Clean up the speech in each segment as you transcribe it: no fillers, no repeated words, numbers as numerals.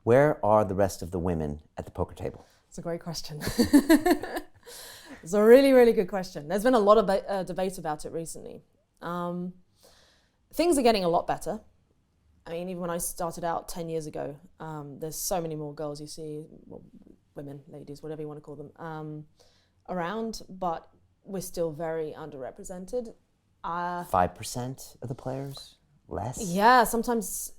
Where are the rest of the women at the poker table? It's a great question. It's a really, really good question. There's been a lot of debate about it recently. Things are getting a lot better. I mean, even when I started out 10 years ago, there's so many more girls you see, well, women, ladies, whatever you want to call them, around, but we're still very underrepresented. 5% of the players? Less? Yeah, sometimes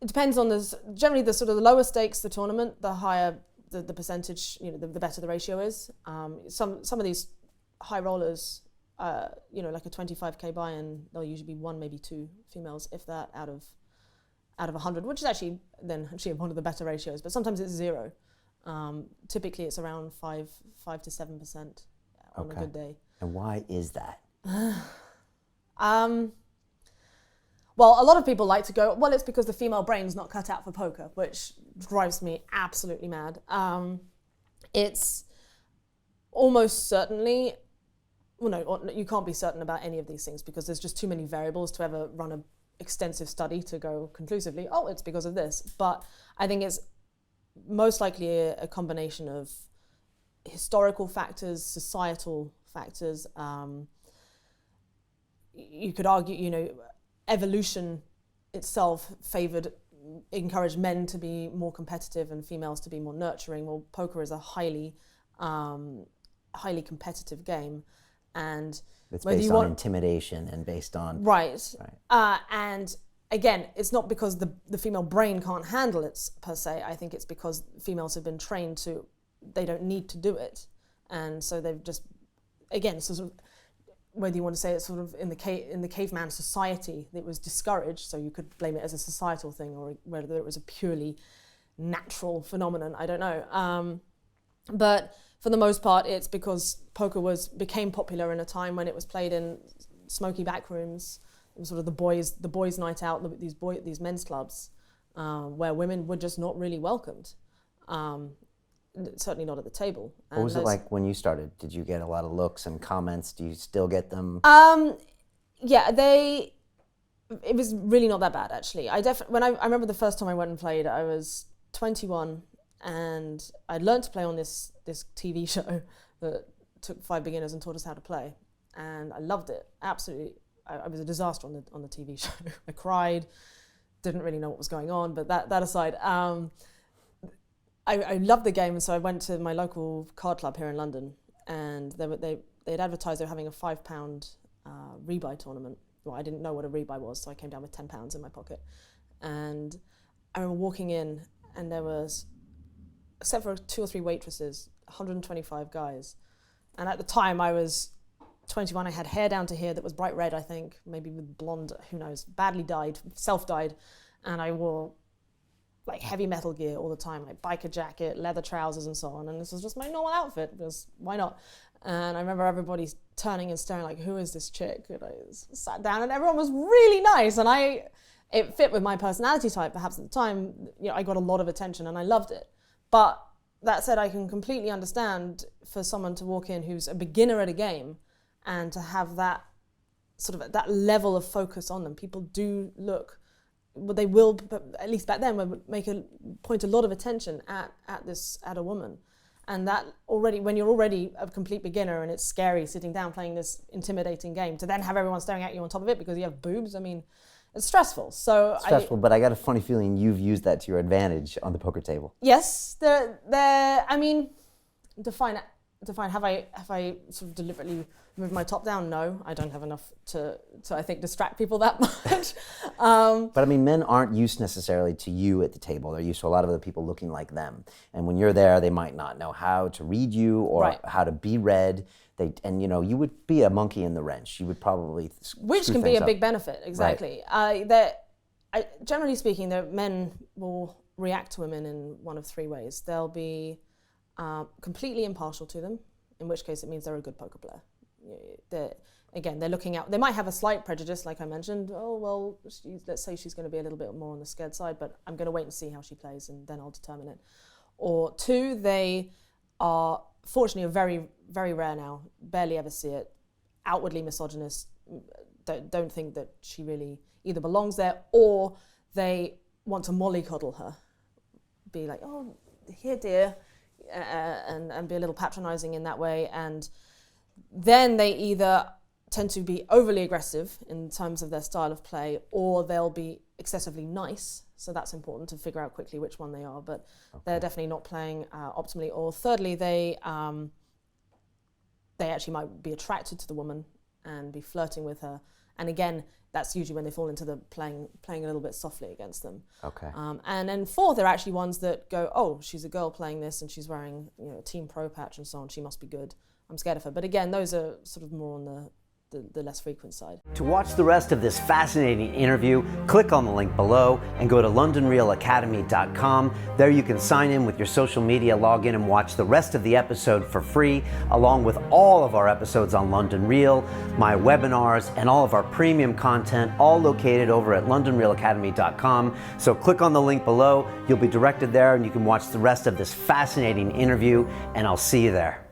it depends on generally the sort of the lower stakes the tournament, the higher the percentage, the better the ratio is. Some of these high rollers, like a 25k buy-in, there'll usually be one, maybe two females, if that, out of 100, which is actually one of the better ratios, but sometimes it's zero. Typically it's around 5 to 7% on a good day. And why is that? Well, a lot of people like to go, well, it's because the female brain's not cut out for poker, which drives me absolutely mad. It's almost certainly, you can't be certain about any of these things because there's just too many variables to ever run an extensive study to go conclusively, it's because of this. But I think it's most likely a combination of historical factors, societal factors. You could argue, evolution itself encouraged men to be more competitive and females to be more nurturing. Well, poker is a highly competitive game, and it's based on intimidation and based on right. And again, it's not because the female brain can't handle it per se. I think it's because females have been trained they don't need to do it, and so they've just, again, sort of, whether you want to say it's sort of in the caveman society, it was discouraged, so you could blame it as a societal thing, or whether it was a purely natural phenomenon, I don't know. But for the most part, it's because poker became popular in a time when it was played in smoky back rooms. It was sort of the boys' night out, these men's clubs, where women were just not really welcomed. Certainly not at the table. What was it like when you started? Did you get a lot of looks and comments? Do you still get them? Yeah, it was really not that bad, actually. I remember the first time I went and played, I was 21, and I learned to play on this TV show that took 5 beginners and taught us how to play, and I loved it absolutely. I was a disaster on the TV show. I cried, didn't really know what was going on, but that aside, I loved the game, and so I went to my local card club here in London, and they'd advertised they were having a £5 rebuy tournament. Well, I didn't know what a rebuy was, so I came down with £10 in my pocket, and I remember walking in, and there was, except for 2 or 3 waitresses, 125 guys, and at the time I was 21. I had hair down to here that was bright red, I think, maybe with blonde, who knows, badly dyed, self-dyed, and I wore like heavy metal gear all the time, like biker jacket, leather trousers and so on, and this was just my normal outfit, because why not? And I remember everybody turning and staring like, who is this chick? And I sat down and everyone was really nice, and it fit with my personality type perhaps at the time. I got a lot of attention and I loved it. But that said, I can completely understand for someone to walk in who's a beginner at a game and to have that sort of that level of focus on them. People do look, well, they will, but at least back then, would point a lot of attention at a woman, and that already, when you're already a complete beginner and it's scary sitting down playing this intimidating game, to then have everyone staring at you on top of it because you have boobs. I mean, it's stressful. But I got a funny feeling you've used that to your advantage on the poker table. Yes, I mean, define. Have I sort of deliberately moved my top down? No, I don't have enough to I think distract people that much. But I mean, men aren't used necessarily to you at the table. They're used to a lot of other people looking like them. And when you're there, they might not know how to read you or how to be read. You would be a monkey in the wrench. You would probably which can be a big benefit. Exactly. Right. Generally speaking, men will react to women in one of 3 ways. They'll be completely impartial to them, in which case it means they're a good poker player. They're looking out. They might have a slight prejudice, like I mentioned. Oh, well, let's say she's going to be a little bit more on the scared side, but I'm going to wait and see how she plays, and then I'll determine it. Or 2, they are, fortunately, very, very rare now, barely ever see it, outwardly misogynist, don't think that she really either belongs there, or they want to mollycoddle her be like, oh, here, dear, and be a little patronizing in that way. And then they either tend to be overly aggressive in terms of their style of play, or they'll be excessively nice. So that's important to figure out quickly which one they are, but they're definitely not playing optimally. Or thirdly, they actually might be attracted to the woman and be flirting with her. And again, that's usually when they fall into the playing a little bit softly against them. Okay. And then fourth, they're actually ones that go, oh, she's a girl playing this and she's wearing, you know, a Team Pro patch and so on. She must be good. I'm scared of her. But again, those are sort of more on the less frequent side. To watch the rest of this fascinating interview, click on the link below and go to londonrealacademy.com. There you can sign in with your social media login and watch the rest of the episode for free, along with all of our episodes on London Real, my webinars, and all of our premium content, all located over at londonrealacademy.com. So click on the link below, you'll be directed there and you can watch the rest of this fascinating interview, and I'll see you there.